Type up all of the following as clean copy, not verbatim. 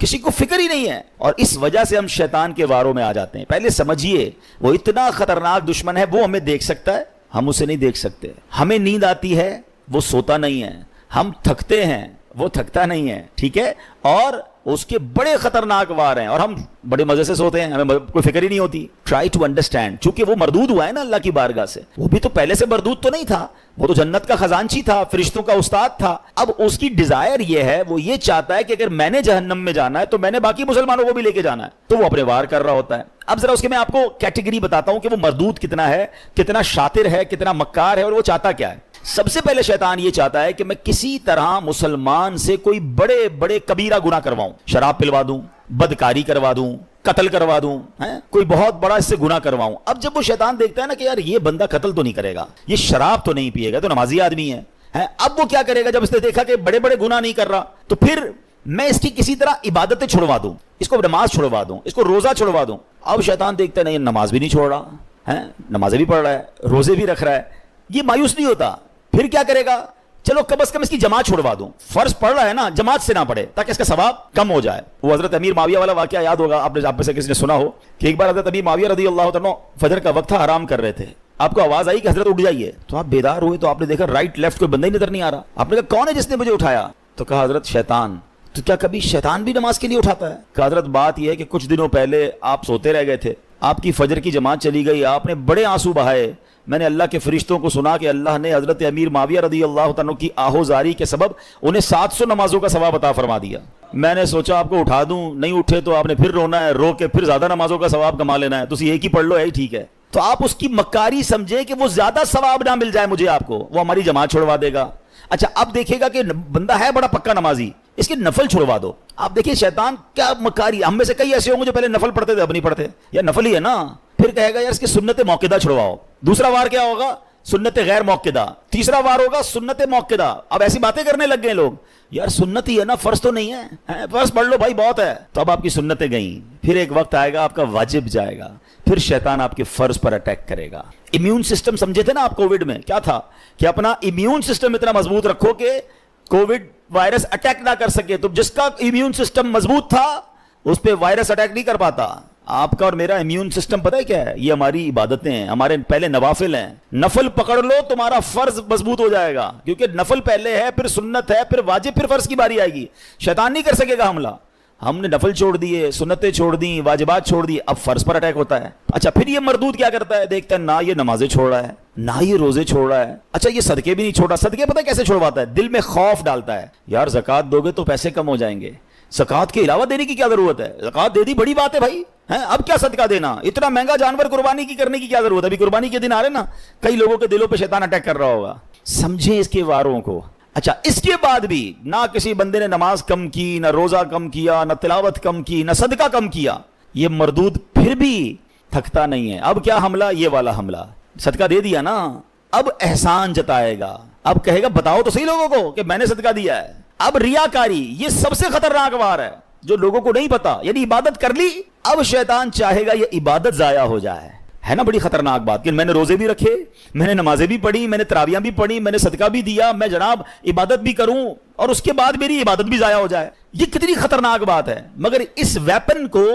کسی کو فکر ہی نہیں ہے، اور اس وجہ سے ہم شیطان کے واروں میں آ جاتے ہیں۔ پہلے سمجھیے وہ اتنا خطرناک دشمن ہے، وہ ہمیں دیکھ سکتا ہے، ہم اسے نہیں دیکھ سکتے۔ ہمیں نیند آتی ہے، وہ سوتا نہیں ہے، ہم تھکتے ہیں، وہ تھکتا نہیں ہے، ٹھیک ہے، اور اس کے بڑے خطرناک وار ہیں، اور ہم بڑے مزے سے سوتے ہیں، ہمیں کوئی فکر ہی نہیں ہوتی۔ ٹرائی ٹو انڈرسٹینڈ، چونکہ وہ مردود ہوا ہے نا اللہ کی بارگاہ سے، وہ بھی تو پہلے سے مردود تو نہیں تھا، وہ تو جنت کا خزانچی تھا، فرشتوں کا استاد تھا۔ اب اس کی ڈیزائر یہ ہے، وہ یہ چاہتا ہے کہ اگر میں نے جہنم میں جانا ہے تو میں نے باقی مسلمانوں کو بھی لے کے جانا ہے، تو وہ اپنے وار کر رہا ہوتا ہے۔ اب ذرا اس کے میں آپ کو کیٹیگری بتاتا ہوں کہ وہ مردود کتنا ہے، کتنا شاطر ہے، کتنا مکار ہے، اور وہ چاہتا کیا ہے۔ سب سے پہلے شیطان یہ چاہتا ہے کہ میں کسی طرح مسلمان سے کوئی بڑے بڑے کبیرہ گناہ کرواؤں، شراب پلوا دوں، بدکاری کروا دوں، قتل کروا دوں، کوئی بہت بڑا اس سے گناہ کرواؤں۔ اب جب وہ شیطان دیکھتا ہے نا کہ یار یہ بندہ قتل تو نہیں کرے گا، یہ شراب تو نہیں پیے گا، تو نمازی آدمی ہے، اب وہ کیا کرے گا؟ جب اس نے دیکھا کہ بڑے بڑے گناہ نہیں کر رہا، تو پھر میں اس کی کسی طرح عبادتیں چھڑوا دوں، اس کو نماز چھڑوا دوں، اس کو روزہ چھڑوا دوں۔ اب شیطان دیکھتا ہے نہیں، نماز بھی نہیں چھوڑ رہا ہے، نمازیں بھی پڑھ رہا ہے، روزے بھی رکھ رہا ہے، یہ مایوس نہیں ہوتا۔ پھر کیا کرے گا؟ چلو کم از کم اس کی جماعت چھوڑوا دوں، فرض پڑھ رہا ہے نا، جماعت سے نہ پڑھے تاکہ اس کا ثواب کم ہو جائے۔ وہ حضرت امیر معاویہ والا واقعہ یاد ہوگا آپ میں سے کسی نے سنا ہو کہ ایک بار حضرت امیر معاویہ رضی اللہ عنہ فجر کا وقت تھا، آرام کر رہے تھے، آپ کو آواز آئی کہ حضرت اٹھ جائیے، تو آپ بیدار ہوئے، تو آپ نے دیکھا رائٹ لیفٹ کوئی بندہ ہی نظر نہیں آ رہا۔ آپ نے کہا کون ہے جس نے مجھے اٹھایا؟ تو کہا حضرت شیطان۔ تو کیا کبھی شیطان بھی نماز کے لیے اٹھاتا ہے؟ کہا حضرت بات یہ ہے کہ کچھ دنوں پہلے آپ سوتے رہ گئے تھے، آپ کی فجر کی جماعت چلی گئی، آپ نے بڑے آنسو بہائے، میں نے اللہ کے فرشتوں کو سنا کہ اللہ نے حضرت امیر معاویہ رضی اللہ عنہ کی آہوزاری کے سبب انہیں 700 نمازوں کا ثواب عطا فرما دیا۔ میں نے سوچا آپ کو اٹھا دوں، نہیں اٹھے تو آپ نے پھر رونا ہے، رو کے پھر زیادہ نمازوں کا ثواب کما لینا ہے، تو ایک ہی پڑھ لو، یہی ٹھیک ہے۔ تو آپ اس کی مکاری سمجھے کہ وہ زیادہ ثواب نہ مل جائے مجھے، آپ کو وہ ہماری جماعت چھوڑوا دے گا۔ اچھا اب دیکھے گا کہ بندہ ہے بڑا پکا نمازی، اس کے نفل چھوڑوا دو۔ آپ دیکھیے شیطان کیا مکاری، ہم میں سے کئی ایسے ہوں گے جو پہلے نفل پڑھتے تھے اب نہیں پڑھتے، یا نفل ہی ہے نا، پھر کہے گا یار اس کی سنت موقدہ چھڑواؤ۔ دوسرا وار کیا ہوگا؟ سنت غیر موقدہ۔ تیسرا وار ہوگا سنت موقدہ۔ اب ایسی باتیں کرنے لگ گئے لوگ، یار سنت ہی ہے نا، فرض تو نہیں ہے، فرض پڑھ لو بھائی بہت ہے۔ تو اب آپ کی سنتیں گئیں، پھر ایک وقت آئے گا آپ کا واجب جائے گا، پھر شیطان آپ کے فرض پر اٹیک کرے گا۔ امیون سسٹم سمجھے تھے نا آپ کووڈ میں، کیا تھا کہ اپنا امیون سسٹم اتنا مضبوط رکھو کہ کووڈ وائرس اٹیک نہ کر سکے۔ تو جس کا امیون سسٹم مضبوط تھا اس پہ وائرس اٹیک نہیں کر پاتا۔ آپ کا اور میرا امیون سسٹم پتہ ہے کیا ہے؟ یہ ہماری عبادتیں ہیں، ہمارے پہلے نوافل ہیں۔ نفل پکڑ لو تمہارا فرض مضبوط ہو جائے گا، کیونکہ نفل پہلے ہے، پھر سنت ہے، پھر واجب، پھر فرض کی باری آئے گی۔ شیطان نہیں کر سکے گا حملہ۔ ہم نے نفل چھوڑ دیے، سنتیں چھوڑ دیں، واجبات چھوڑ دی، اب فرض پر اٹیک ہوتا ہے۔ اچھا پھر یہ مردود کیا کرتا ہے؟ دیکھتا ہے نہ یہ نمازیں چھوڑ رہا ہے، نہ یہ روزے چھوڑ رہا ہے، اچھا یہ صدقے بھی نہیں چھوڑا۔ صدقے پتہ کیسے چھوڑواتا ہے؟ دل میں خوف ڈالتا ہے، یار زکوٰۃ دو گے تو پیسے کم ہو جائیں گے، زکوٰۃ کے علاوہ دینے کی کیا ضرورت ہے؟ زکوٰۃ دے دی بڑی بات ہے بھائی، اب کیا صدقہ دینا؟ اتنا مہنگا جانور قربانی کی کرنے کی کیا ضرورت ہے؟ ابھی قربانی کے دن آ رہے نا، کئی لوگوں کے دلوں پہ شیطان اٹیک کر رہا ہوگا۔ سمجھیں اس کے واروں کو۔ اچھا اس کے بعد بھی نہ کسی بندے نے نماز کم کی، نہ روزہ کم کیا، نہ تلاوت کم کی، نہ صدقہ کم کیا، یہ مردود پھر بھی تھکتا نہیں ہے۔ اب کیا حملہ؟ یہ والا حملہ، صدقہ دے دیا نا، اب احسان جتائے گا، اب کہے گا بتاؤ تو صحیح لوگوں کو کہ میں نے صدقہ دیا ہے۔ اب ریاکاری، یہ سب سے خطرناک وار ہے جو لوگوں کو نہیں پتا، یعنی عبادت کر لی، اب شیطان چاہے گا یہ عبادت ضائع ہو جائے، ہے نا بڑی خطرناک بات کہ میں نے روزے بھی رکھے، میں نے نمازیں بھی پڑھی، میں نے تراویحیں بھی پڑھی، میں نے صدقہ بھی دیا، میں جناب عبادت بھی کروں اور اس کے بعد میری عبادت بھی ضائع ہو جائے۔ یہ کتنی خطرناک بات ہے، مگر اس ویپن کو،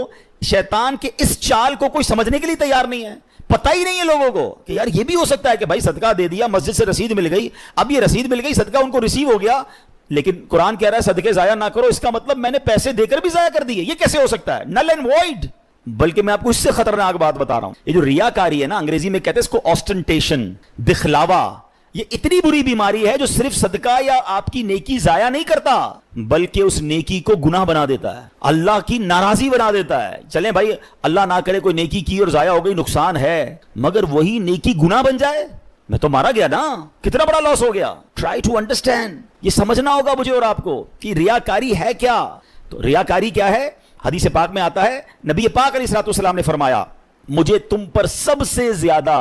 شیطان کے اس چال کو کوئی سمجھنے کے لیے تیار نہیں ہے۔ پتہ ہی نہیں ہے لوگوں کو کہ یار یہ بھی ہو سکتا ہے کہ بھائی صدقہ دے دیا، مسجد سے رسید مل گئی، اب یہ رسید مل گئی، صدقہ ان کو ریسیو ہو گیا، لیکن قرآن کہہ رہا ہے صدقے ضائع نہ کرو، اس کا مطلب میں نے پیسے دے کر بھی ضائع کر دیے، یہ کیسے ہو سکتا ہے؟ Null and void. بلکہ میں آپ کو اس سے خطرناک بات بتا رہا ہوں، یہ جو ریاکاری ہے نا، انگریزی میں کہتے ہیں اس کو آسٹنٹیشن، دکھلاوا، یہ اتنی بری بیماری ہے جو صرف صدقہ یا آپ کی نیکی ضائع نہیں کرتا بلکہ اس نیکی کو گناہ بنا دیتا ہے، اللہ کی ناراضی بنا دیتا ہے۔ چلیں بھائی اللہ نہ کرے کوئی نیکی کی اور ضائع ہو گئی، نقصان ہے، مگر وہی نیکی گناہ بن جائے، میں تو مارا گیا نا، کتنا بڑا لاس ہو گیا۔ ٹرائی ٹو انڈرسٹینڈ، یہ سمجھنا ہوگا مجھے اور آپ کو کہ ریاکاری ہے کیا۔ تو ریاکاری کیا ہے؟ حدیث پاک میں آتا ہے، نبی پاک علیہ الصلوۃ والسلام نے فرمایا مجھے تم پر سب سے زیادہ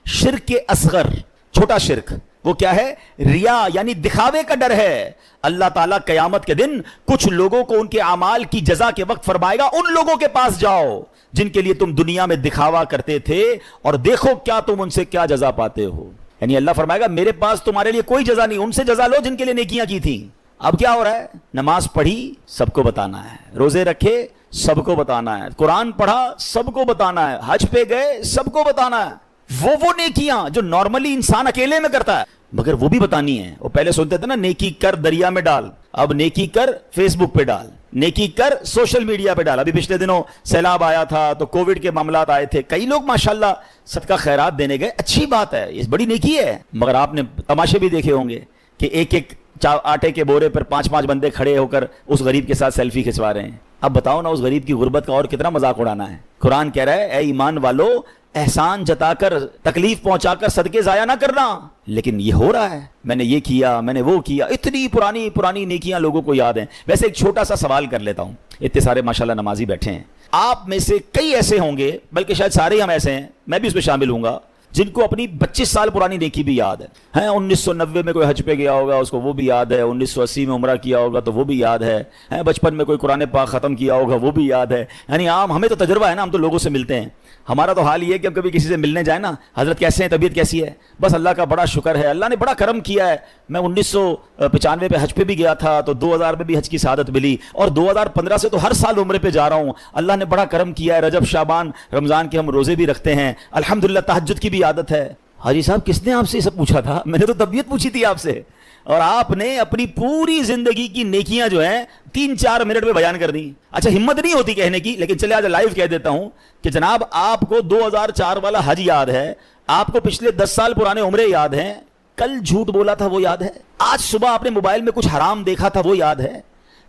شرک اصغر، چھوٹا شرک، وہ کیا ہے؟ ریا، یعنی دکھاوے کا ڈر ہے۔ اللہ تعالیٰ قیامت کے دن کچھ لوگوں کو ان کے اعمال کی جزا کے وقت فرمائے گا ان لوگوں کے پاس جاؤ جن کے لیے تم دنیا میں دکھاوا کرتے تھے اور دیکھو کیا تم ان سے کیا جزا پاتے ہو۔ یعنی اللہ فرمائے گا میرے پاس تمہارے لیے کوئی جزا نہیں، ان سے جزا لو جن کے لیے نیکیاں کی تھیں۔ اب کیا ہو رہا ہے؟ نماز پڑھی سب کو بتانا ہے, روزے رکھے سب کو بتانا ہے, قرآن پڑھا سب کو بتانا ہے, حج پہ گئے سب کو بتانا ہے. وہ نیکیاں جو نارملی انسان اکیلے میں کرتا ہے مگر وہ بھی بتانی ہے. وہ پہلے سنتے تھے نا, نیکی کر دریا میں ڈال, اب نیکی کر فیس بک پہ ڈال, نیکی کر سوشل میڈیا پہ ڈال. ابھی پچھلے دنوں سیلاب آیا تھا تو کووڈ کے معاملات آئے تھے, کئی لوگ ماشاءاللہ صدقہ خیرات دینے گئے, اچھی بات ہے, یہ بڑی نیکی ہے. مگر آپ نے تماشے بھی دیکھے ہوں گے کہ ایک ایک آٹے کے بورے پر 5 بندے کھڑے ہو کر اس غریب کے ساتھ سیلفی کھنچوا رہے ہیں. اب بتاؤ نا, اس غریب کی غربت کا اور کتنا مذاق اڑانا ہے. قرآن کہہ رہا ہے اے ایمان والو, احسان جتا کر تکلیف پہنچا کر صدقے ضائع نہ کرنا. لیکن یہ ہو رہا ہے, میں نے یہ کیا, میں نے وہ کیا, اتنی پرانی نیکیاں لوگوں کو یاد ہیں. ویسے ایک چھوٹا سا سوال کر لیتا ہوں, اتنے سارے ماشاءاللہ نمازی بیٹھے ہیں, آپ میں سے کئی ایسے ہوں گے, بلکہ شاید سارے ہی ہم ایسے ہیں, میں بھی اس میں شامل ہوں گا, جن کو اپنی 25 سال پرانی نیکی بھی یاد ہے. 1990 میں کوئی حج پہ گیا ہوگا, اس کو وہ بھی یاد ہے. 1980 میں عمرہ کیا ہوگا تو وہ بھی یاد ہے. بچپن میں کوئی قرآن پاک ختم کیا ہوگا, وہ بھی یاد ہے. یعنی ہمیں تو تجربہ ہے نا, ہم تو لوگوں سے ملتے ہیں. ہمارا تو حال یہ ہے کہ ہم کبھی کسی سے ملنے جائیں نا, حضرت کیسے ہیں, طبیعت کیسی ہے, بس اللہ کا بڑا شکر ہے, اللہ نے بڑا کرم کیا ہے. میں 1995 پہ حج پہ بھی گیا تھا تو 2000 میں بھی حج کی سعادت ملی, اور 2015 سے تو ہر سال عمرے پہ جا رہا ہوں. اللہ نے بڑا کرم کیا ہے, رجب شعبان رمضان کے ہم روزے بھی رکھتے ہیں, الحمدللہ تہجد کی بھی عادت ہے. حاجی صاحب کس نے آپ سے یہ سب پوچھا تھا؟ میں نے تو طبیعت پوچھی تھی آپ سے, اور آپ نے اپنی پوری زندگی کی نیکیاں جو ہیں 3-4 منٹ میں بیان کر دی. اچھا ہمت نہیں ہوتی کہنے کی, لیکن چلے آج لائیو کہہ دیتا ہوں کہ جناب آپ کو 2004 والا حج یاد ہے, آپ کو پچھلے 10 سال پرانے عمرے یاد ہیں, کل جھوٹ بولا تھا وہ یاد ہے, آج صبح آپ نے موبائل میں کچھ حرام دیکھا تھا وہ یاد ہے,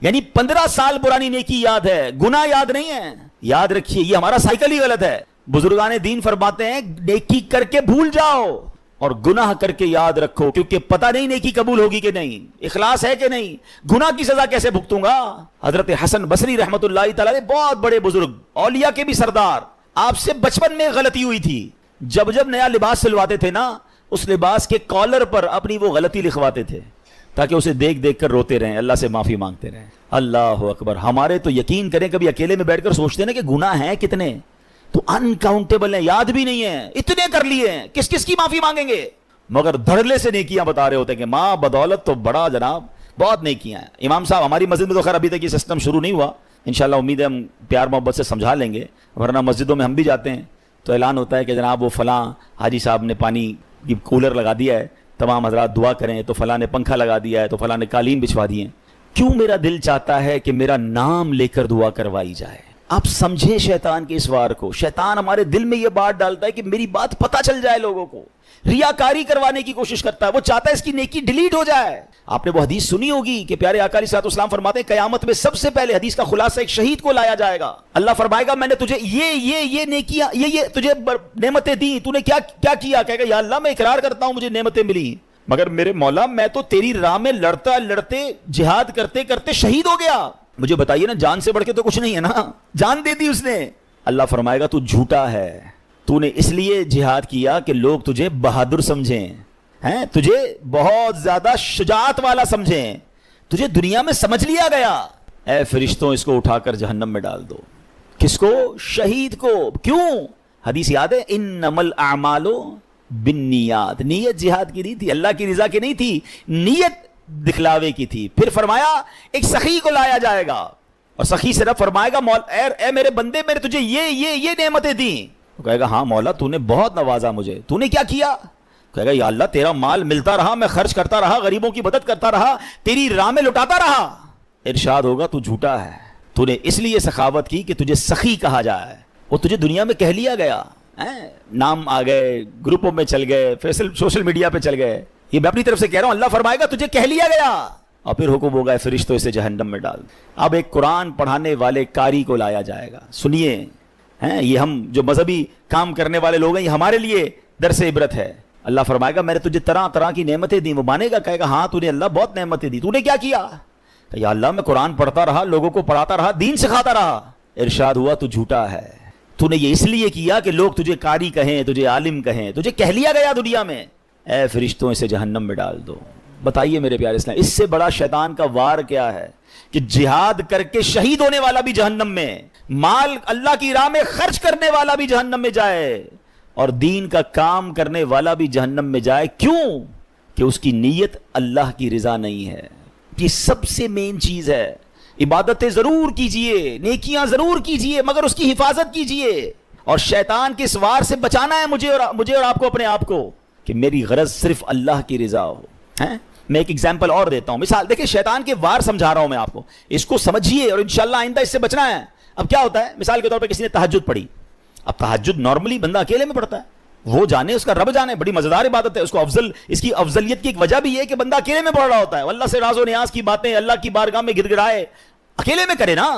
یعنی 15 سال پرانی نیکی یاد ہے, گناہ یاد نہیں ہے. یاد رکھیے یہ ہمارا سائیکل ہی غلط ہے. بزرگان دین فرماتے ہیں نیکی کر کے بھول جاؤ اور گناہ کر کے یاد رکھو, کیونکہ پتہ نہیں نیکی قبول ہوگی کہ نہیں, اخلاص ہے کہ نہیں, گناہ کی سزا کیسے بھگتوں گا. حضرت حسن بصری رحمت اللہ تعالی بہت بڑے بزرگ, اولیاء کے بھی سردار, آپ سے بچپن میں غلطی ہوئی تھی, جب نیا لباس سلواتے تھے نا, اس لباس کے کالر پر اپنی وہ غلطی لکھواتے تھے تاکہ اسے دیکھ کر روتے رہیں, اللہ سے معافی مانگتے رہیں. اللہ اکبر. ہمارے تو یقین کریں کبھی اکیلے میں بیٹھ کر سوچتے ہیں کہ گناہ ہیں کتنے, تو انکاؤنٹیبل ہیں, یاد بھی نہیں ہیں, اتنے کر لیے ہیں, کس کی معافی مانگیں گے. مگر دھڑلے سے نیکیاں بتا رہے ہوتے ہیں کہ ماں بدولت تو بڑا جناب بہت نیکیاں ہیں. امام صاحب ہماری مسجد میں تو خیر ابھی تک یہ سسٹم شروع نہیں ہوا, انشاءاللہ امید ہے ہم پیار محبت سے سمجھا لیں گے, ورنہ مسجدوں میں ہم بھی جاتے ہیں تو اعلان ہوتا ہے کہ جناب وہ فلاں حاجی صاحب نے پانی کی کولر لگا دیا ہے, تمام حضرات دعا کریں, تو فلاں نے پنکھا لگا دیا ہے, تو فلاں نے قالین بچھوا دی ہیں. کیوں میرا دل چاہتا ہے کہ میرا نام لے کر دعا کروائی جائے. آپ سمجھے شیطان کے اس وار کو. شیطان ہمارے دل میں یہ بات ڈالتا ہے کہ میری بات پتہ چل جائے لوگوں کو, ریاکاری کروانے کی کوشش کرتا ہے, وہ چاہتا ہے اس کی نیکی ڈیلیٹ ہو جائے. آپ نے وہ حدیث سنی ہوگی کہ پیارے آقا علیہ الصلوۃ والسلام فرماتے ہیں قیامت میں سب سے پہلے, حدیث کا خلاصہ, ایک شہید کو لایا جائے گا. اللہ فرمائے گا میں نے تجھے یہ نیکیاں, یہ تجھے نعمتیں دی, تو نے کیا کیا؟ کہے گا یا اللہ میں اقرار کرتا ہوں مجھے نعمتیں ملی, مگر میرے مولا میں تو تیری راہ میں لڑتے جہاد کرتے کرتے شہید ہو گیا. مجھے بتائیے نا, جان سے بڑھ کے تو کچھ نہیں ہے نا, جان دے دی اس نے. اللہ فرمائے گا تو جھوٹا ہے, تو نے اس لیے جہاد کیا کہ لوگ تجھے بہادر سمجھیں, تجھے بہت زیادہ شجاعت والا سمجھیں, تجھے دنیا میں سمجھ لیا گیا. اے فرشتوں اس کو اٹھا کر جہنم میں ڈال دو. کس کو؟ شہید کو. کیوں؟ حدیث یاد ہے انما الاعمال بالنیات. نیت جہاد کی نہیں تھی, اللہ کی رضا کی نہیں تھی, نیت دکھلاوے کی تھی. پھر فرمایا ایک سخی کو لایا جائے گا, اور سخی سے رب فرمائے گا اے میرے بندے میں نے تجھے یہ نعمتیں دیں. وہ کہے گا ہاں مولا تو نے بہت نوازا مجھے, تو نے کیا کیا؟ کہے گا یا اللہ تیرا مال ملتا رہا, میں خرچ کرتا رہا, غریبوں کی مدد کرتا رہا, تیری راہ میں لٹاتا رہا. ارشاد ہوگا تو جھوٹا ہے, تو نے اس لیے سخاوت کی کہ تجھے سخی کہا جائے. وہ تجھے دنیا میں کہہ لیا گیا, نام آ گئے, گروپوں میں چل گئے, سوشل میڈیا پہ چل گئے. یہ میں اپنی طرف سے کہہ رہا ہوں, اللہ فرمائے گا تجھے کہہ لیا گیا, اور پھر حکم ہوگا فرشتوں اسے جہنم میں ڈال. اب ایک قرآن پڑھانے والے قاری کو لایا جائے گا. سنیے, یہ ہم جو مذہبی کام کرنے والے لوگ ہیں, یہ ہمارے لیے درس عبرت ہے. اللہ فرمائے گا میں نے تجھے طرح طرح کی نعمتیں دی. وہ مانے گا, کہے گا ہاں تو نے اللہ بہت نعمتیں دی, تو نے کیا کیا؟ کہ یا اللہ میں قرآن پڑھتا رہا, لوگوں کو پڑھاتا رہا, دین سکھاتا رہا. ارشاد ہوا تو جھوٹا ہے, تو نے یہ اس لیے کیا کہ لوگ تجھے قاری کہیں, تجھے عالم کہیں, تجھے کہہ لیا گیا دنیا میں. اے فرشتوں اسے جہنم میں ڈال دو. بتائیے میرے پیارے اسلام, اس سے بڑا شیطان کا وار کیا ہے کہ جہاد کر کے شہید ہونے والا بھی جہنم میں, مال اللہ کی راہ میں خرچ کرنے والا بھی جہنم میں جائے, اور دین کا کام کرنے والا بھی جہنم میں جائے. کیوں؟ کہ اس کی نیت اللہ کی رضا نہیں ہے. یہ سب سے مین چیز ہے. عبادتیں ضرور کیجئے, نیکیاں ضرور کیجئے, مگر اس کی حفاظت کیجئے. اور شیطان کے اس وار سے بچانا ہے مجھے اور آپ کو, اپنے آپ کو, کہ میری غرض صرف اللہ کی رضا ہو. میں ایک ایگزامپل اور دیتا ہوں. مثال دیکھیں, شیطان کے وار سمجھا رہا ہوں میں آپ کو, اس کو سمجھیے اور انشاءاللہ آئندہ اس سے بچنا ہے. اب کیا ہوتا ہے, مثال کے طور پہ کسی نے تہجد پڑھی. اب تہجد نارملی بندہ اکیلے میں پڑھتا ہے, وہ جانے, اس کا رب جانے, بڑی مزیدار عبادت ہے. اس کو اس کی افضلیت کی ایک وجہ بھی ہے کہ بندہ اکیلے میں پڑھ رہا ہوتا ہے. اللہ سے راز و نیاز کی باتیں اللہ کی بارگاہ میں گڑ گڑائے, اکیلے میں کرے نا.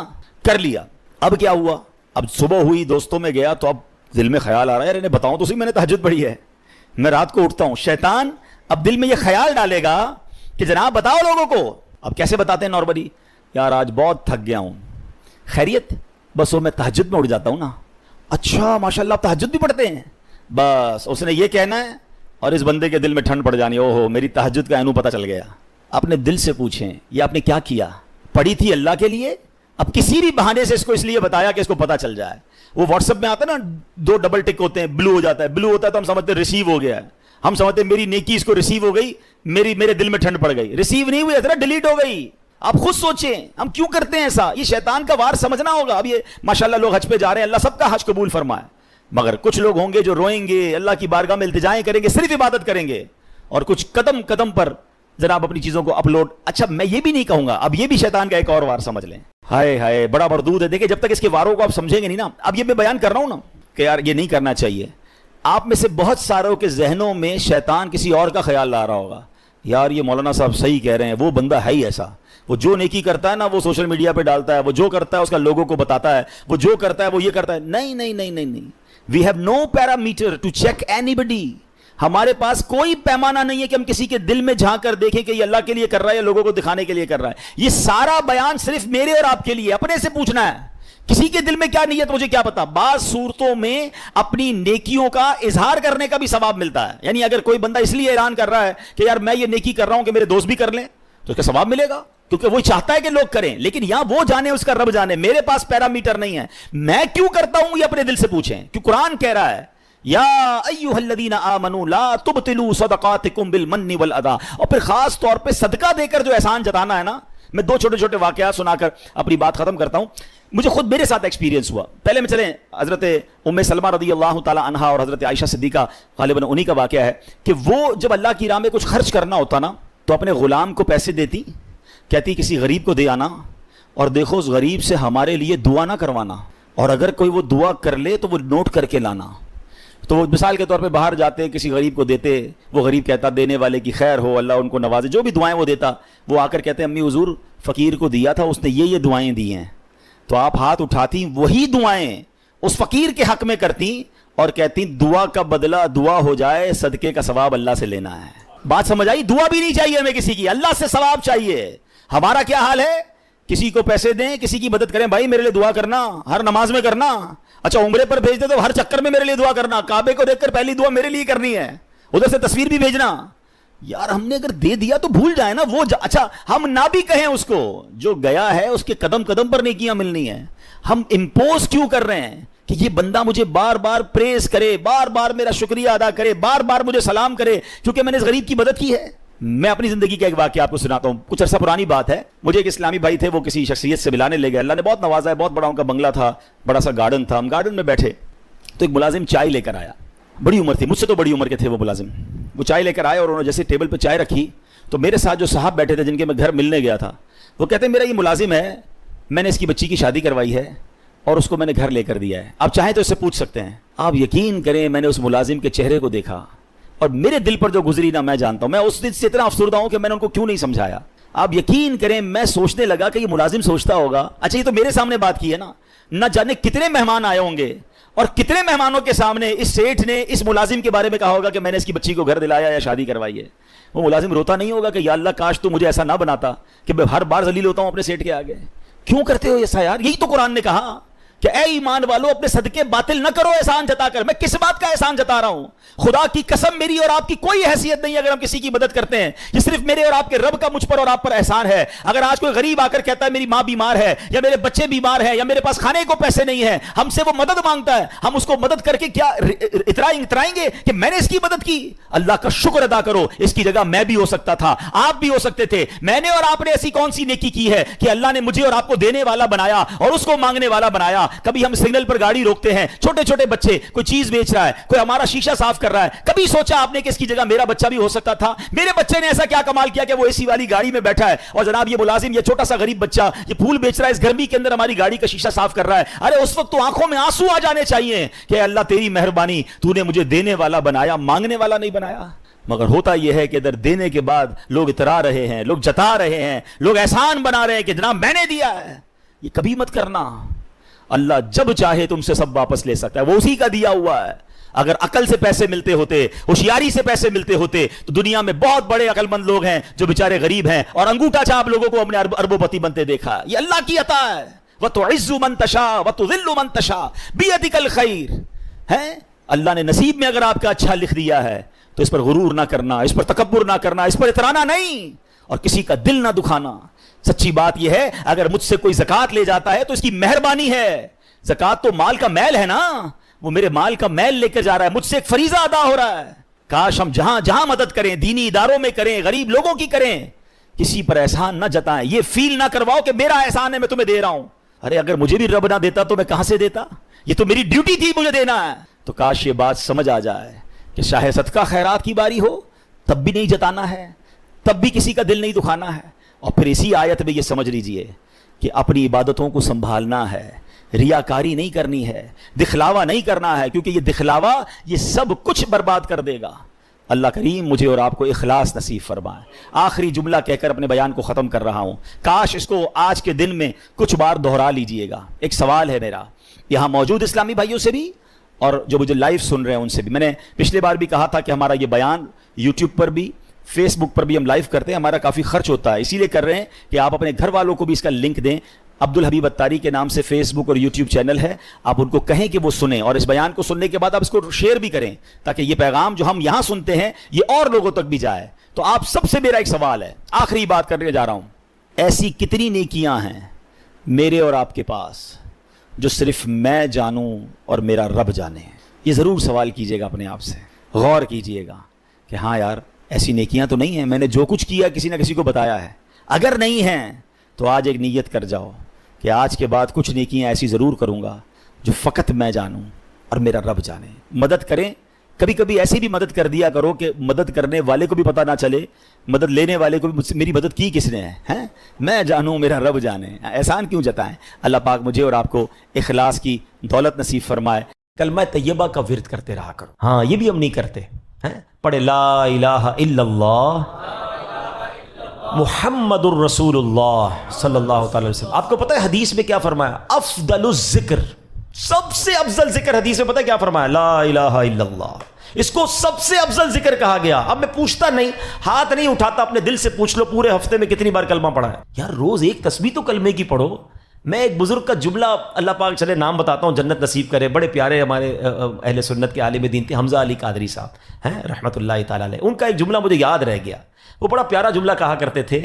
کر لیا. اب کیا ہوا, اب صبح ہوئی, دوستوں میں گیا, تو اب دل میں خیال آ رہا ہے, یار انہیں بتاؤں تو صحیح میں نے تہجد پڑھی ہے, میں رات کو اٹھتا ہوں. شیطان اب دل میں یہ خیال ڈالے گا کہ جناب بتاؤ لوگوں کو. اب کیسے بتاتے ہیں نارملی, یار آج بہت تھک گیا ہوں, خیریت, بس وہ میں تہجد میں اٹھ جاتا ہوں نا. اچھا ماشاءاللہ آپ تہجد بھی پڑھتے ہیں. بس اس نے یہ کہنا ہے اور اس بندے کے دل میں ٹھنڈ پڑ جانی, او ہو میری تہجد کا اینو پتہ چل گیا. اپنے دل سے پوچھیں, یہ آپ نے کیا کیا؟ پڑھی تھی اللہ کے لیے, اب کسی بھی بہانے سے اس کو اس لیے بتایا کہ اس کو پتہ چل جائے. وہ واٹس ایپ میں آتا ہے نا, 2 ڈبل ٹک ہوتے ہیں, بلو ہو جاتا ہے. بلو ہوتا ہے تو ہم سمجھتے ہیں ریسیو ہو گیا ہے, ہم سمجھتے ہیں میری نیکی اس کو ریسیو ہو گئی, میرے دل میں ٹھنڈ پڑ گئی. ریسیو نہیں ہوئی, ذرا ڈیلیٹ ہو گئی. آپ خود سوچیں ہم کیوں کرتے ہیں ایسا. یہ شیطان کا وار سمجھنا ہوگا. اب یہ ماشاءاللہ لوگ حج پہ جا رہے ہیں, اللہ سب کا حج قبول فرمائے, مگر کچھ لوگ ہوں گے جو روئیں گے, اللہ کی بارگاہ میں التجائیں کریں گے, صرف عبادت کریں گے, اور کچھ قدم قدم پر جناب اپنی چیزوں کو اپلوڈ. اچھا میں یہ بھی نہیں کہوں گا, اب یہ بھی شیطان کا ایک اور وار سمجھ لیں. ہائے ہائے بڑا مردود ہے. دیکھیں جب تک اس کے واروں کو آپ سمجھیں گے نہیں نا. اب یہ میں بیان کر رہا ہوں نا کہ یار یہ نہیں کرنا چاہیے. آپ میں سے بہت ساروں کے ذہنوں میں شیطان کسی اور کا خیال لا رہا ہوگا, یار یہ مولانا صاحب صحیح کہہ رہے ہیں, وہ بندہ ہے ہی ایسا, وہ جو نیکی کرتا ہے نا وہ سوشل میڈیا پہ ڈالتا ہے, وہ جو کرتا ہے اس کا لوگوں کو بتاتا ہے, وہ جو کرتا ہے وہ یہ کرتا ہے. نہیں نہیں نہیں نہیں نہیں, we have no parameter to check اینی بڈی. ہمارے پاس کوئی پیمانہ نہیں ہے کہ ہم کسی کے دل میں جھانک کر دیکھیں کہ یہ اللہ کے لیے کر رہا ہے یا لوگوں کو دکھانے کے لیے کر رہا ہے. یہ سارا بیان صرف میرے اور آپ کے لیے, اپنے سے پوچھنا ہے. کسی کے دل میں کیا نیت مجھے کیا پتا. بعض صورتوں میں اپنی نیکیوں کا اظہار کرنے کا بھی ثواب ملتا ہے. یعنی اگر کوئی بندہ اس لیے اعلان کر رہا ہے کہ یار میں یہ نیکی کر رہا ہوں کہ میرے دوست بھی کر لیں, تو اس کا ثواب ملے گا, کیونکہ وہ چاہتا ہے کہ لوگ کریں. لیکن یہاں وہ جانے, اس کا رب جانے, میرے پاس پیرامیٹر نہیں ہے. میں کیوں کرتا ہوں یہ اپنے دل سے پوچھیں, کہ قرآن کہہ رہا ہے یا ایھا الذین آمنوا لا تبطلوا صدقاتکم بالمن والاذی. اور پھر خاص طور پہ صدقہ دے کر جو احسان جتانا ہے نا. میں 2 چھوٹے چھوٹے واقعات سنا کر اپنی بات ختم کرتا ہوں. مجھے خود میرے ساتھ ایکسپیرینس ہوا. پہلے میں چلیں حضرت ام سلمہ رضی اللہ تعالی عنہا اور حضرت عائشہ صدیقہ غالباً انہی کا واقعہ ہے کہ وہ جب اللہ کی راہ میں کچھ خرچ کرنا ہوتا نا, تو اپنے غلام کو پیسے دیتی, کہتی کسی غریب کو دے آنا, اور دیکھو اس غریب سے ہمارے لیے دعا نہ کروانا, اور اگر کوئی وہ دعا کر لے تو وہ نوٹ کر کے لانا. تو وہ مثال کے طور پہ باہر جاتے, کسی غریب کو دیتے, وہ غریب کہتا دینے والے کی خیر ہو, اللہ ان کو نوازے, جو بھی دعائیں وہ دیتا. وہ آ کر کہتے امی حضور فقیر کو دیا تھا, اس نے یہ دعائیں دی ہیں. تو آپ ہاتھ اٹھاتی, وہی دعائیں اس فقیر کے حق میں کرتی اور کہتی دعا کا بدلہ دعا ہو جائے, صدقے کا ثواب اللہ سے لینا ہے. بات سمجھ آئی؟ دعا بھی نہیں چاہیے ہمیں کسی کی, اللہ سے ثواب چاہیے. ہمارا کیا حال ہے, کسی کو پیسے دیں, کسی کی مدد کریں, بھائی میرے لیے دعا کرنا, ہر نماز میں کرنا. اچھا عمرے پر بھیج دے تو ہر چکر میں میرے لیے دعا کرنا, کعبے کو دیکھ کر پہلی دعا میرے لیے کرنی ہے, ادھر سے تصویر بھی بھیجنا. یار ہم نے اگر دے دیا تو بھول جائے نا وہ اچھا ہم نہ بھی کہیں اس کو, جو گیا ہے اس کے قدم قدم پر نیکیاں ملنی ہیں. ہم امپوز کیوں کر رہے ہیں کہ یہ بندہ مجھے بار بار پریز کرے, بار بار میرا شکریہ ادا کرے, بار بار مجھے سلام کرے کیونکہ میں نے اس غریب کی مدد کی ہے. میں اپنی زندگی کا ایک واقعہ آپ کو سناتا ہوں. کچھ عرصہ پرانی بات ہے. مجھے ایک اسلامی بھائی تھے, وہ کسی شخصیت سے ملانے لے گئے. اللہ نے بہت نوازا ہے, بہت بڑا ان کا بنگلہ تھا, بڑا سا گارڈن تھا. ہم گارڈن میں بیٹھے تو ایک ملازم چائے لے کر آیا. بڑی عمر تھی, مجھ سے تو بڑی عمر کے تھے وہ ملازم. وہ چائے لے کر آئے اور انہوں نے جیسے ٹیبل پہ چائے رکھی تو میرے ساتھ جو صاحب بیٹھے تھے جن کے میں گھر ملنے گیا تھا, وہ کہتے ہیں میرا یہ ملازم ہے, میں نے اس کی بچی کی شادی کروائی ہے اور اس کو میں نے گھر لے کر دیا ہے. آپ چاہیں تو اس سے پوچھ سکتے ہیں. آپ یقین کریں میں نے اس ملازم کے چہرے کو دیکھا اور میرے دل پر جو گزری نا میں جانتا ہوں. میں اس دن سے اتنا افسردہ ہوں کہ میں نے ان کو کیوں نہیں سمجھایا. آپ یقین کریں میں سوچنے لگا کہ یہ ملازم سوچتا ہوگا اچھا یہ تو میرے سامنے بات کی ہے نا, نہ جانے کتنے مہمان آئے ہوں گے اور کتنے مہمانوں کے سامنے اس سیٹھ نے اس ملازم کے بارے میں کہا ہوگا کہ میں نے اس کی بچی کو گھر دلایا یا شادی کروائی ہے. وہ ملازم روتا نہیں ہوگا کہ یا اللہ کاش تو مجھے ایسا نہ بناتا کہ میں ہر بار ذلیل ہوتا ہوں اپنے سیٹھ کے آگے. کیوں کرتے ہو ایسا یار؟ یہی تو قرآن نے کہا کہ اے ایمان والو اپنے صدقے باطل نہ کرو احسان جتا کر. میں کس بات کا احسان جتا رہا ہوں؟ خدا کی قسم میری اور آپ کی کوئی حیثیت نہیں اگر ہم کسی کی مدد کرتے ہیں. یہ صرف میرے اور آپ کے رب کا مجھ پر اور آپ پر احسان ہے. اگر آج کوئی غریب آ کر کہتا ہے میری ماں بیمار ہے یا میرے بچے بیمار ہیں یا میرے پاس کھانے کو پیسے نہیں ہیں, ہم سے وہ مدد مانگتا ہے, ہم اس کو مدد کر کے کیا اترائیں گے کہ میں نے اس کی مدد کی؟ اللہ کا شکر ادا کرو, اس کی جگہ میں بھی ہو سکتا تھا, آپ بھی ہو سکتے تھے. میں نے اور آپ نے ایسی کون سی نیکی کی ہے کہ اللہ نے مجھے اور آپ کو دینے والا بنایا اور اس کو مانگنے والا بنایا؟ کبھی ہم سگنل پر گاڑی روکتے ہیں, چھوٹے چھوٹے بچے, کوئی چیز بیچ رہا ہے, کوئی ہمارا شیشہ صاف کر رہا ہے, کبھی سوچا آپ نے کہ اس کی جگہ میرا بچہ بھی ہو سکتا تھا؟ میرے بچے نے ایسا کیا کمال کیا کہ وہ اے سی والی گاڑی میں بیٹھا ہے اور جناب یہ ملازم, یہ چھوٹا سا غریب بچہ یہ پھول بیچ رہا ہے, اس گرمی کے اندر ہماری گاڑی کا شیشہ صاف کر رہا ہے. ارے اس وقت تو آنکھوں میں آنسو آ جانے چاہیے کہ اللہ تیری مہربانی, تو نے مجھے دینے والا بنایا, مانگنے والا نہیں بنایا. مگر ہوتا یہ ہے کہ ادھر دینے کے بعد لوگ اترا رہے ہیں, لوگ جتا رہے ہیں, لوگ احسان بنا رہے ہیں کہ جناب میں نے دیا ہے. یہ کبھی مت کرنا. اللہ جب چاہے تم سے سب واپس لے سکتا ہے, وہ اسی کا دیا ہوا ہے. اگر عقل سے پیسے ملتے ہوتے, ہوشیاری سے پیسے ملتے ہوتے, تو دنیا میں بہت بڑے عقل مند لوگ ہیں جو بیچارے غریب ہیں اور انگوٹھا چھاپ لوگوں کو اپنے اربوں پتی بنتے دیکھا. یہ اللہ کی عطا ہے. وَتُعِزُّ مَن تَشَاءُ وَتُذِلُّ مَن تَشَاءُ بِيَدِكَ الْخَيْرُ. ہے اللہ نے نصیب میں اگر آپ کا اچھا لکھ دیا ہے تو اس پر غرور نہ کرنا, اس پر تکبر نہ کرنا, اس پر اترانا نہیں اور کسی کا دل نہ دکھانا. سچی بات یہ ہے اگر مجھ سے کوئی زکوٰۃ لے جاتا ہے تو اس کی مہربانی ہے. زکوٰۃ تو مال کا میل ہے نا, وہ میرے مال کا میل لے کے جا رہا ہے, مجھ سے ایک فریضہ ادا ہو رہا ہے. کاش ہم جہاں جہاں مدد کریں, دینی اداروں میں کریں, غریب لوگوں کی کریں, کسی پر احسان نہ جتائیں. یہ فیل نہ کرواؤ کہ میرا احسان ہے میں تمہیں دے رہا ہوں. ارے اگر مجھے بھی رب نہ دیتا تو میں کہاں سے دیتا؟ یہ تو میری ڈیوٹی تھی مجھے دینا ہے. تو کاش یہ بات سمجھ آ جائے کہ شاہ صدقہ خیرات کی باری ہو تب بھی نہیں جتانا ہے, تب بھی کسی کا دل نہیں دکھانا ہے. اور پھر اسی آیت میں یہ سمجھ لیجئے کہ اپنی عبادتوں کو سنبھالنا ہے, ریاکاری نہیں کرنی ہے, دکھلاوا نہیں کرنا ہے, کیونکہ یہ دکھلاوا یہ سب کچھ برباد کر دے گا. اللہ کریم مجھے اور آپ کو اخلاص نصیب فرمائے. آخری جملہ کہہ کر اپنے بیان کو ختم کر رہا ہوں. کاش اس کو آج کے دن میں کچھ بار دہرا لیجئے گا. ایک سوال ہے میرا یہاں موجود اسلامی بھائیوں سے بھی اور جو مجھے لائیو سن رہے ہیں ان سے بھی. میں نے پچھلے بار بھی کہا تھا کہ ہمارا یہ بیان یوٹیوب پر بھی, فیس بک پر بھی ہم لائیو کرتے ہیں. ہمارا کافی خرچ ہوتا ہے, اسی لیے کر رہے ہیں کہ آپ اپنے گھر والوں کو بھی اس کا لنک دیں. عبدالحبیب اتاری کے نام سے فیس بک اور یوٹیوب چینل ہے, آپ ان کو کہیں کہ وہ سنیں اور اس بیان کو سننے کے بعد آپ اس کو شیئر بھی کریں تاکہ یہ پیغام جو ہم یہاں سنتے ہیں یہ اور لوگوں تک بھی جائے. تو آپ سب سے میرا ایک سوال ہے, آخری بات کرنے جا رہا ہوں. ایسی کتنی نیکیاں ہیں میرے اور آپ کے پاس جو صرف میں جانوں اور میرا رب جانے. یہ ضرور سوال کیجئے گا اپنے آپ سے, غور کیجئے گا کہ ہاں یار ایسی نیکیاں تو نہیں ہیں, میں نے جو کچھ کیا کسی نہ کسی کو بتایا ہے. اگر نہیں ہیں تو آج ایک نیت کر جاؤ کہ آج کے بعد کچھ نیکیاں ایسی ضرور کروں گا جو فقط میں جانوں اور میرا رب جانے. مدد کریں, کبھی کبھی ایسی بھی مدد کر دیا کرو کہ مدد کرنے والے کو بھی پتہ نہ چلے, مدد لینے والے کو بھی میری مدد کی کس نے ہے, میں جانوں میرا رب جانے. احسان کیوں جتائیں؟ اللہ پاک مجھے اور آپ کو اخلاص کی دولت نصیب فرمائے. کلمہ طیبہ کا ورد کرتے رہا کرو. ہاں یہ بھی ہم نہیں کرتے ہیں. پڑھے لا الہ الا اللہ محمد الرسول اللہ صلی اللہ تعالی وسلم. آپ کو پتہ ہے حدیث میں کیا فرمایا؟ افضل الذکر, سب سے افضل ذکر حدیث میں پتہ ہے کیا فرمایا؟ لا الہ الا اللہ. اس کو سب سے افضل ذکر کہا گیا. اب میں پوچھتا نہیں, ہاتھ نہیں اٹھاتا, اپنے دل سے پوچھ لو پورے ہفتے میں کتنی بار کلمہ پڑھا ہے. یار روز ایک تسبیح تو کلمے کی پڑھو. میں ایک بزرگ کا جملہ, اللہ پاک چلے نام بتاتا ہوں, جنت نصیب کرے, بڑے پیارے ہمارے اہل سنت کے عالم دین تھے, حمزہ علی قادری صاحب ہیں رحمۃ اللہ تعالی علیہ. ان کا ایک جملہ مجھے یاد رہ گیا. وہ بڑا پیارا جملہ کہا کرتے تھے,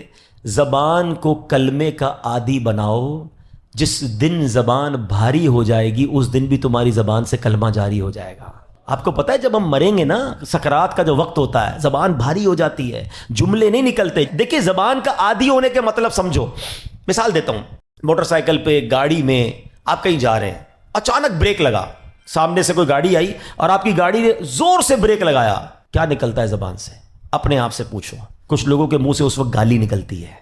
زبان کو کلمے کا عادی بناؤ, جس دن زبان بھاری ہو جائے گی اس دن بھی تمہاری زبان سے کلمہ جاری ہو جائے گا. آپ کو پتہ ہے جب ہم مریں گے نا, سکرات کا جو وقت ہوتا ہے, زبان بھاری ہو جاتی ہے, جملے نہیں نکلتے. دیکھیں زبان کا عادی ہونے کے مطلب سمجھو. مثال دیتا ہوں, موٹر سائیکل پہ, گاڑی میں آپ کہیں جا رہے ہیں, اچانک بریک لگا, سامنے سے کوئی گاڑی آئی اور آپ کی گاڑی نے زور سے بریک لگایا, کیا نکلتا ہے زبان سے؟ اپنے آپ سے پوچھو. کچھ لوگوں کے منہ سے اس وقت گالی نکلتی ہے,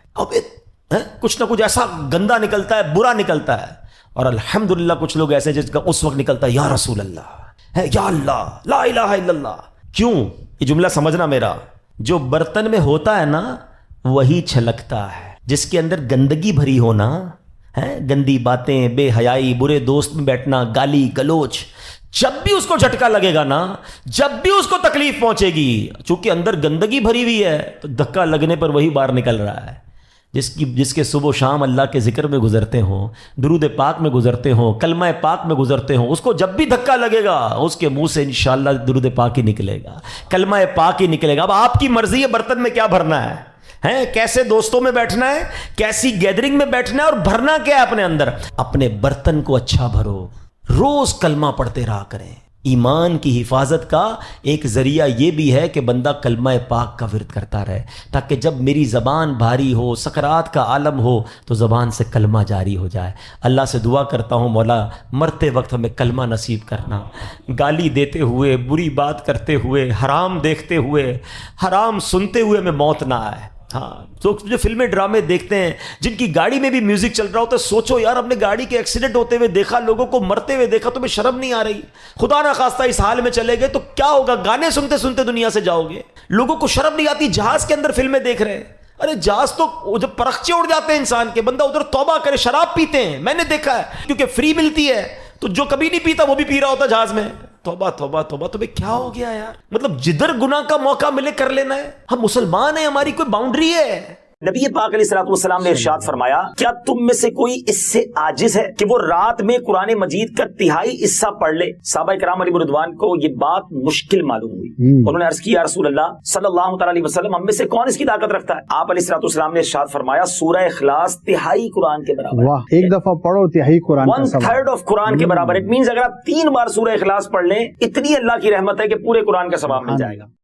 کچھ نہ کچھ ایسا گندا نکلتا ہے, برا نکلتا ہے. اور الحمدللہ کچھ لوگ ایسے جس کا اس وقت نکلتا ہے یا رسول اللہ, یا اللہ, لا الہ الا اللہ. کیوں؟ یہ جملہ سمجھنا میرا, جو برتن میں ہوتا ہے نا وہی چھلکتا ہے. جس کے اندر گندگی بھری ہونا ہے, گندی باتیں, بے حیائی, برے دوست میں بیٹھنا, گالی گلوچ, جب بھی اس کو جھٹکا لگے گا نا, جب بھی اس کو تکلیف پہنچے گی, چونکہ اندر گندگی بھری ہوئی ہے تو دھکا لگنے پر وہی باہر نکل رہا ہے. جس کے صبح و شام اللہ کے ذکر میں گزرتے ہوں، درود پاک میں گزرتے ہوں، کلمہ پاک میں گزرتے ہوں، اس کو جب بھی دھکا لگے گا اس کے منہ سے انشاءاللہ درود پاک ہی نکلے گا، کلمہ پاک ہی نکلے گا۔ اب آپ کی مرضی ہے برتن میں کیا بھرنا ہے، کیسے دوستوں میں بیٹھنا ہے، کیسی گیدرنگ میں بیٹھنا ہے، اور بھرنا کیا ہے اپنے اندر۔ اپنے برتن کو اچھا بھرو، روز کلمہ پڑھتے رہا کریں۔ ایمان کی حفاظت کا ایک ذریعہ یہ بھی ہے کہ بندہ کلمہ پاک کا ورد کرتا رہے، تاکہ جب میری زبان بھاری ہو، سکرات کا عالم ہو، تو زبان سے کلمہ جاری ہو جائے۔ اللہ سے دعا کرتا ہوں مولا مرتے وقت ہمیں کلمہ نصیب کرنا، گالی دیتے ہوئے، بری بات کرتے ہوئے، حرام دیکھتے ہوئے، حرام سنتے ہوئے ہمیں موت نہ آئے۔ ہاں، تو جو فلمیں ڈرامے دیکھتے ہیں جن کی گاڑی میں بھی میوزک چل رہا ہوتا ہے، سوچو یار، اپنے گاڑی کے ایکسیڈنٹ ہوتے ہوئے دیکھا، لوگوں کو مرتے ہوئے دیکھا، تمہیں شرم نہیں آ رہی؟ خدا نہ خواستہ اس حال میں چلے گئے تو کیا ہوگا؟ گانے سنتے سنتے دنیا سے جاؤ گے۔ لوگوں کو شرم نہیں آتی، جہاز کے اندر فلمیں دیکھ رہے ہیں۔ ارے جہاز تو جب پرخچے اڑ جاتے ہیں انسان کے، بندہ ادھر توبہ کرے، شراب پیتے ہیں، میں نے دیکھا ہے، کیونکہ فری ملتی ہے، تو جو کبھی نہیں پیتا وہ بھی پی رہا ہوتا جہاز میں۔ توبہ توبہ توبہ، تمہیں کیا ہو گیا یار؟ مطلب جدھر گناہ کا موقع ملے کر لینا ہے۔ ہم مسلمان ہیں، ہماری کوئی باؤنڈری ہے؟ نبی پاک علیہ الصلوۃ والسلام نے ارشاد فرمایا، کیا تم میں سے کوئی اس سے عاجز ہے کہ وہ رات میں قرآن مجید کا تہائی حصہ پڑھ لے؟ صحابہ کرام علیہ رضوان کو یہ بات مشکل معلوم ہوئی، انہوں نے عرض کی، یا رسول اللہ صلی اللہ تعالی علیہ وسلم، ہم میں سے کون اس کی طاقت رکھتا ہے؟ آپ علیہ الصلوۃ والسلام نے ارشاد فرمایا، سورہ اخلاص تہائی قرآن کے برابر ہے۔ واہ، ایک دفعہ پڑھو تہائی قرآن کا سبق، 1/3 آف قرآن کے برابر۔ اٹ مینز اگر آپ 3 بار سورہ اخلاص پڑھ لیں، اتنی اللہ کی رحمت ہے کہ پورے قرآن کا ثواب مل جائے گا۔